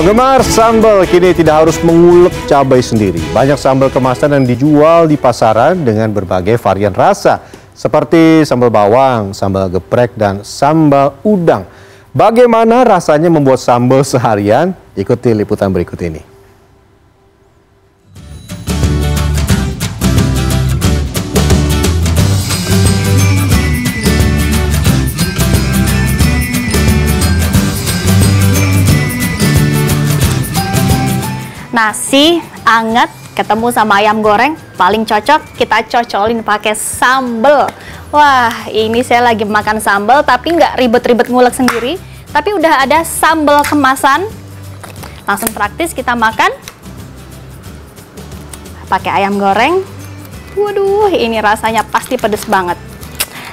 Penggemar sambal kini tidak harus mengulek cabai sendiri. Banyak sambal kemasan yang dijual di pasaran dengan berbagai varian rasa, seperti sambal bawang, sambal geprek, dan sambal udang. Bagaimana rasanya membuat sambal seharian? Ikuti liputan berikut ini. Nasi anget ketemu sama ayam goreng, paling cocok kita cocolin pakai sambal. Wah, ini saya lagi makan sambal tapi nggak ribet-ribet ngulek sendiri, tapi udah ada sambal kemasan. Langsung praktis kita makan pakai ayam goreng. Waduh, ini rasanya pasti pedes banget.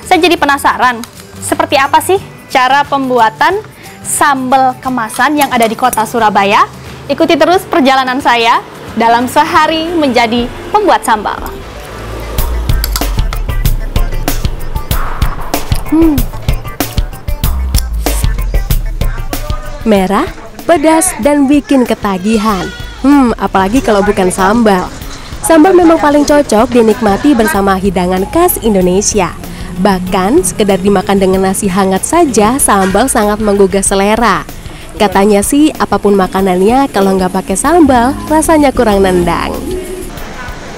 Saya jadi penasaran, seperti apa sih cara pembuatan sambal kemasan yang ada di kota Surabaya? Ikuti terus perjalanan saya dalam sehari menjadi pembuat sambal. Merah, pedas, dan bikin ketagihan. Apalagi kalau bukan sambal. Sambal memang paling cocok dinikmati bersama hidangan khas Indonesia. Bahkan sekedar dimakan dengan nasi hangat saja, sambal sangat menggugah selera. Katanya sih, apapun makanannya kalau nggak pakai sambal, rasanya kurang nendang.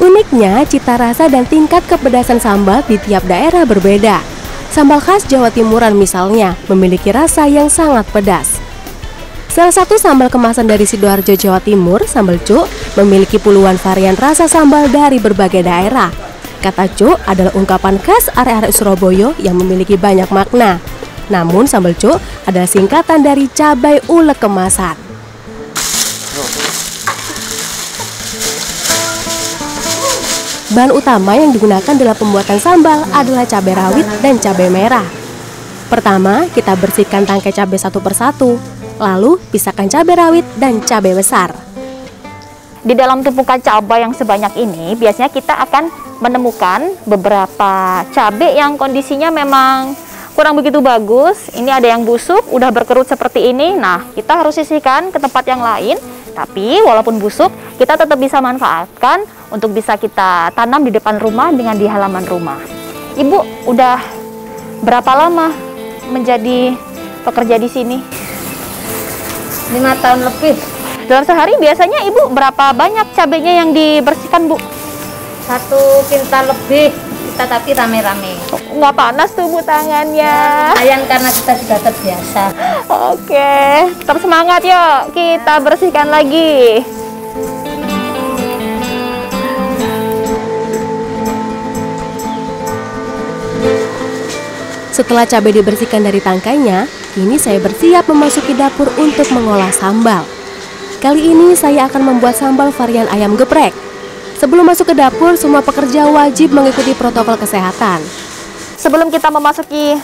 Uniknya, cita rasa dan tingkat kepedasan sambal di tiap daerah berbeda. Sambal khas Jawa Timuran misalnya, memiliki rasa yang sangat pedas. Salah satu sambal kemasan dari Sidoarjo, Jawa Timur, sambal cuk, memiliki puluhan varian rasa sambal dari berbagai daerah. Kata cuk adalah ungkapan khas area-area Surabaya yang memiliki banyak makna. Namun sambal cuk adalah singkatan dari cabai ulek kemasan. Bahan utama yang digunakan dalam pembuatan sambal adalah cabai rawit dan cabai merah. Pertama, kita bersihkan tangkai cabai satu persatu, lalu pisahkan cabai rawit dan cabai besar. Di dalam tumpukan cabai yang sebanyak ini, biasanya kita akan menemukan beberapa cabai yang kondisinya memang kurang begitu bagus. Ini ada yang busuk, udah berkerut seperti ini. Nah, kita harus sisihkan ke tempat yang lain. Tapi walaupun busuk, kita tetap bisa manfaatkan untuk bisa kita tanam di depan rumah dengan di halaman rumah. Ibu udah berapa lama menjadi pekerja di sini? 5 tahun lebih. Dalam sehari biasanya ibu berapa banyak cabainya yang dibersihkan, Bu? 1 kintal lebih. Kita tapi rame-rame. Nggak panas tuh, Bu, tangannya. Lumayan karena kita sudah terbiasa. Oke, tetap semangat yuk. Kita bersihkan lagi. Setelah cabai dibersihkan dari tangkainya, kini saya bersiap memasuki dapur untuk mengolah sambal. Kali ini saya akan membuat sambal varian ayam geprek. Sebelum masuk ke dapur, semua pekerja wajib mengikuti protokol kesehatan. Sebelum kita memasuki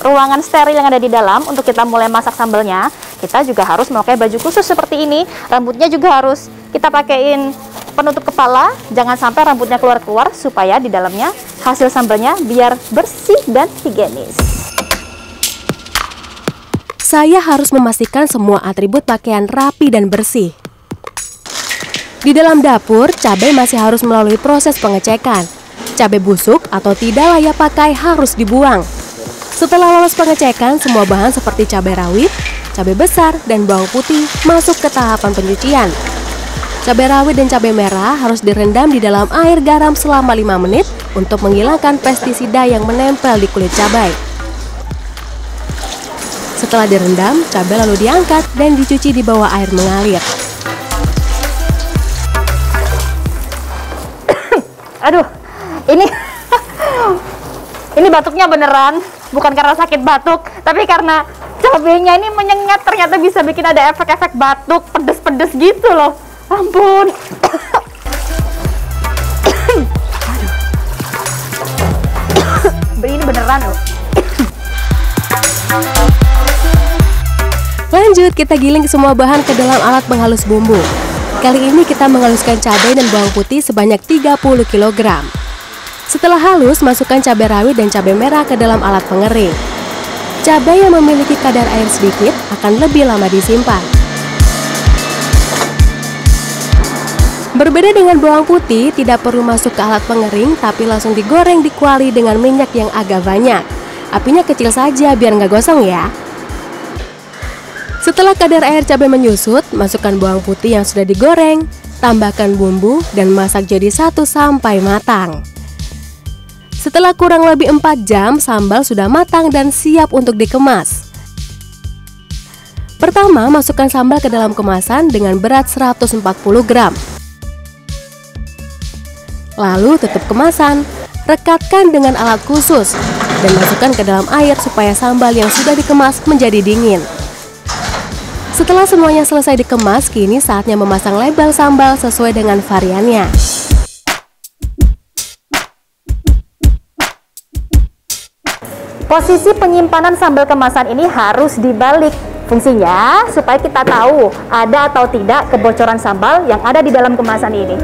ruangan steril yang ada di dalam, untuk kita mulai masak sambalnya, kita juga harus memakai baju khusus seperti ini. Rambutnya juga harus kita pakaiin penutup kepala, jangan sampai rambutnya keluar-keluar, supaya di dalamnya hasil sambalnya biar bersih dan higienis. Saya harus memastikan semua atribut pakaian rapi dan bersih. Di dalam dapur, cabai masih harus melalui proses pengecekan. Cabai busuk atau tidak layak pakai harus dibuang. Setelah lolos pengecekan, semua bahan seperti cabai rawit, cabai besar, dan bawang putih masuk ke tahapan pencucian. Cabai rawit dan cabai merah harus direndam di dalam air garam selama 5 menit untuk menghilangkan pestisida yang menempel di kulit cabai. Setelah direndam, cabai lalu diangkat dan dicuci di bawah air mengalir. Aduh, ini batuknya beneran, bukan karena sakit batuk, tapi karena cabenya ini menyengat, ternyata bisa bikin ada efek-efek batuk, pedes-pedes gitu loh. Ampun. Ini beneran loh. Lanjut, kita giling semua bahan ke dalam alat penghalus bumbu. Kali ini kita menghaluskan cabai dan bawang putih sebanyak 30 kg. Setelah halus, masukkan cabai rawit dan cabai merah ke dalam alat pengering. Cabai yang memiliki kadar air sedikit akan lebih lama disimpan. Berbeda dengan bawang putih, tidak perlu masuk ke alat pengering, tapi langsung digoreng di kuali dengan minyak yang agak banyak. Apinya kecil saja biar nggak gosong ya. Setelah kadar air cabai menyusut, masukkan bawang putih yang sudah digoreng, tambahkan bumbu dan masak jadi 1 sampai matang. Setelah kurang lebih 4 jam, sambal sudah matang dan siap untuk dikemas. Pertama, masukkan sambal ke dalam kemasan dengan berat 140 gram. Lalu tutup kemasan, rekatkan dengan alat khusus, dan masukkan ke dalam air supaya sambal yang sudah dikemas menjadi dingin. Setelah semuanya selesai dikemas, kini saatnya memasang label sambal sesuai dengan variannya. Posisi penyimpanan sambal kemasan ini harus dibalik. Fungsinya supaya kita tahu ada atau tidak kebocoran sambal yang ada di dalam kemasan ini.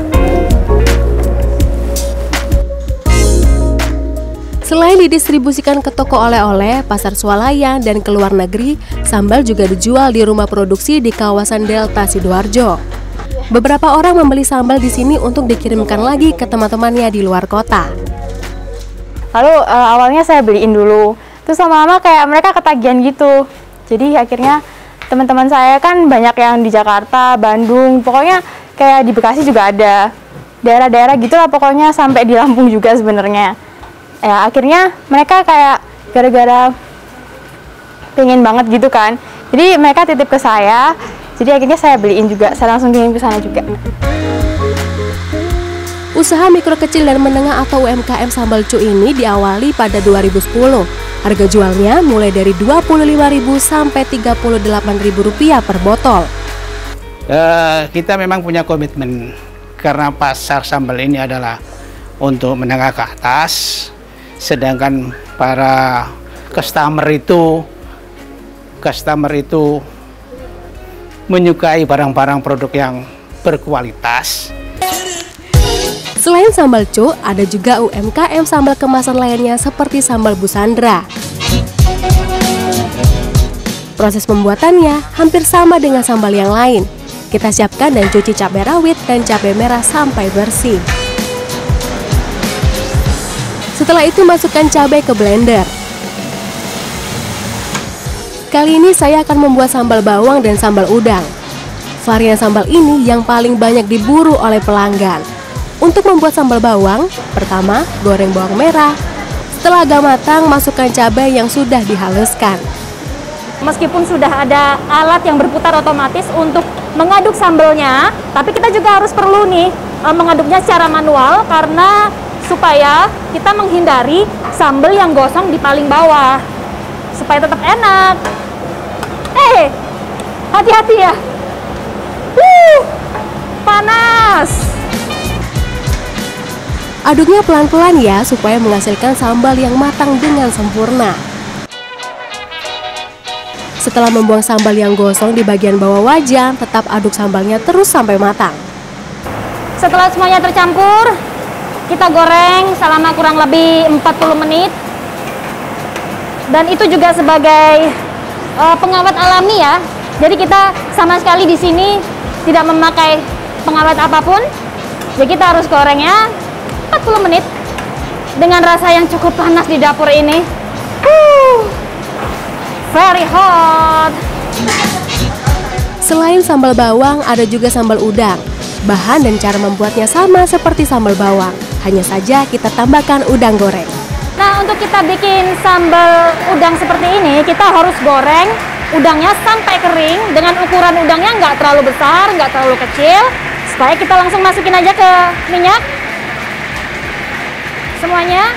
Selain didistribusikan ke toko oleh-oleh, pasar swalayan, dan ke luar negeri, sambal juga dijual di rumah produksi di kawasan Delta Sidoarjo. Beberapa orang membeli sambal di sini untuk dikirimkan lagi ke teman-temannya di luar kota. Lalu awalnya saya beliin dulu, terus lama-lama kayak mereka ketagihan gitu. Jadi akhirnya teman-teman saya kan banyak yang di Jakarta, Bandung, pokoknya kayak di Bekasi juga ada. Daerah-daerah gitu lah pokoknya, sampai di Lampung juga sebenarnya. Ya akhirnya mereka kayak gara-gara pengen banget gitu kan, jadi mereka titip ke saya, jadi akhirnya saya beliin juga, saya langsung kirim ke sana juga. Usaha mikro kecil dan menengah atau UMKM sambal cu ini diawali pada 2010. Harga jualnya mulai dari Rp25.000 sampai Rp38.000 per botol. Kita memang punya komitmen karena pasar sambal ini adalah untuk menengah ke atas. Sedangkan para customer itu menyukai barang-barang produk yang berkualitas. Selain sambal cu, ada juga UMKM sambal kemasan lainnya seperti sambal Busandra. Proses pembuatannya hampir sama dengan sambal yang lain. Kita siapkan dan cuci cabai rawit dan cabai merah sampai bersih. Setelah itu masukkan cabai ke blender. Kali ini saya akan membuat sambal bawang dan sambal udang. Varian sambal ini yang paling banyak diburu oleh pelanggan. Untuk membuat sambal bawang, pertama goreng bawang merah. Setelah agak matang, masukkan cabai yang sudah dihaluskan. Meskipun sudah ada alat yang berputar otomatis untuk mengaduk sambalnya, tapi kita juga harus perlu nih mengaduknya secara manual karena supaya kita menghindari sambal yang gosong di paling bawah supaya tetap enak. Hati-hati ya. Panas. Aduknya pelan-pelan ya supaya menghasilkan sambal yang matang dengan sempurna. Setelah membuang sambal yang gosong di bagian bawah wajan, tetap aduk sambalnya terus sampai matang. Setelah semuanya tercampur, kita goreng selama kurang lebih 40 menit. Dan itu juga sebagai pengawet alami ya. Jadi kita sama sekali di sini tidak memakai pengawet apapun. Jadi kita harus gorengnya 40 menit dengan rasa yang cukup panas di dapur ini. Very hot. Selain sambal bawang, ada juga sambal udang. Bahan dan cara membuatnya sama seperti sambal bawang. Hanya saja kita tambahkan udang goreng. Nah, untuk kita bikin sambal udang seperti ini, kita harus goreng udangnya sampai kering dengan ukuran udangnya nggak terlalu besar, nggak terlalu kecil, supaya kita langsung masukin aja ke minyak. Semuanya.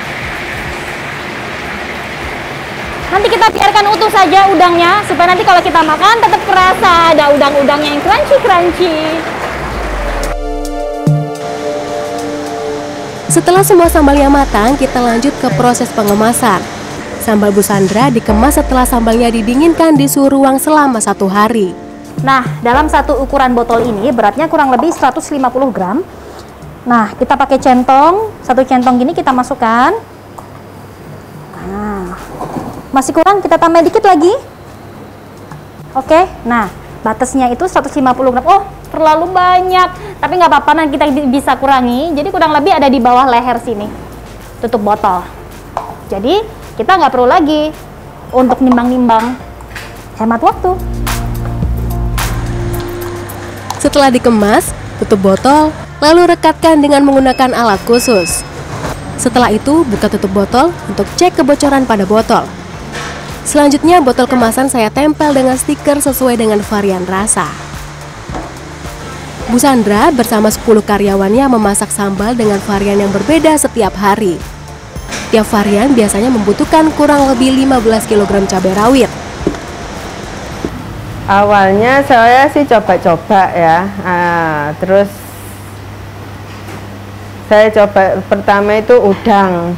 Nanti kita biarkan utuh saja udangnya, supaya nanti kalau kita makan tetap kerasa ada udang-udangnya yang crunchy-crunchy. Setelah semua sambalnya matang, kita lanjut ke proses pengemasan. Sambal Busandra dikemas setelah sambalnya didinginkan di suhu ruang selama 1 hari. Nah, dalam satu ukuran botol ini beratnya kurang lebih 150 gram. Nah, kita pakai centong, 1 centong gini kita masukkan. Nah, masih kurang kita tambah dikit lagi. Oke, nah batasnya itu 150 gram. Oh, terlalu banyak. Tapi nggak apa-apa, nanti kita bisa kurangi. Jadi kurang lebih ada di bawah leher sini. Tutup botol. Jadi kita nggak perlu lagi untuk nimbang-nimbang. Hemat waktu. Setelah dikemas, tutup botol, lalu rekatkan dengan menggunakan alat khusus. Setelah itu, buka tutup botol untuk cek kebocoran pada botol. Selanjutnya, botol kemasan saya tempel dengan stiker sesuai dengan varian rasa. Bu Sandra bersama 10 karyawannya memasak sambal dengan varian yang berbeda setiap hari. Tiap varian biasanya membutuhkan kurang lebih 15 kg cabai rawit. Awalnya saya sih coba-coba ya, terus saya coba pertama itu udang,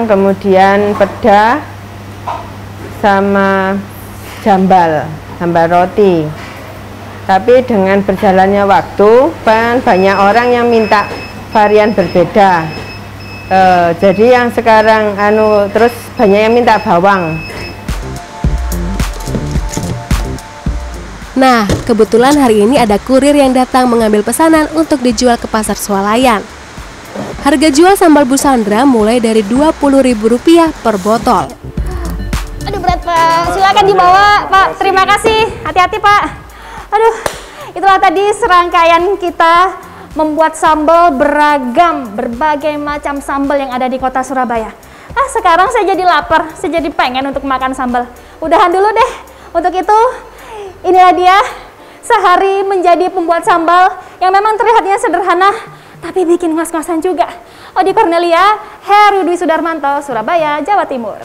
kemudian peda, sama jambal roti. Tapi dengan berjalannya waktu, kan banyak orang yang minta varian berbeda. Jadi yang sekarang terus banyak yang minta bawang. Nah, kebetulan hari ini ada kurir yang datang mengambil pesanan untuk dijual ke pasar swalayan. Harga jual sambal Bu Sandra mulai dari Rp20.000 per botol. Aduh, berat Pak. Silakan dibawa Pak. Terima kasih. Hati-hati Pak. Aduh, itulah tadi serangkaian kita membuat sambal beragam, berbagai macam sambal yang ada di kota Surabaya. Sekarang saya jadi lapar, saya jadi pengen untuk makan sambal. Udahan dulu deh. Untuk itu, inilah dia sehari menjadi pembuat sambal yang memang terlihatnya sederhana, tapi bikin ngos-ngosan juga. Odi Cornelia, Heru Dwi Sudarmanto, Surabaya, Jawa Timur.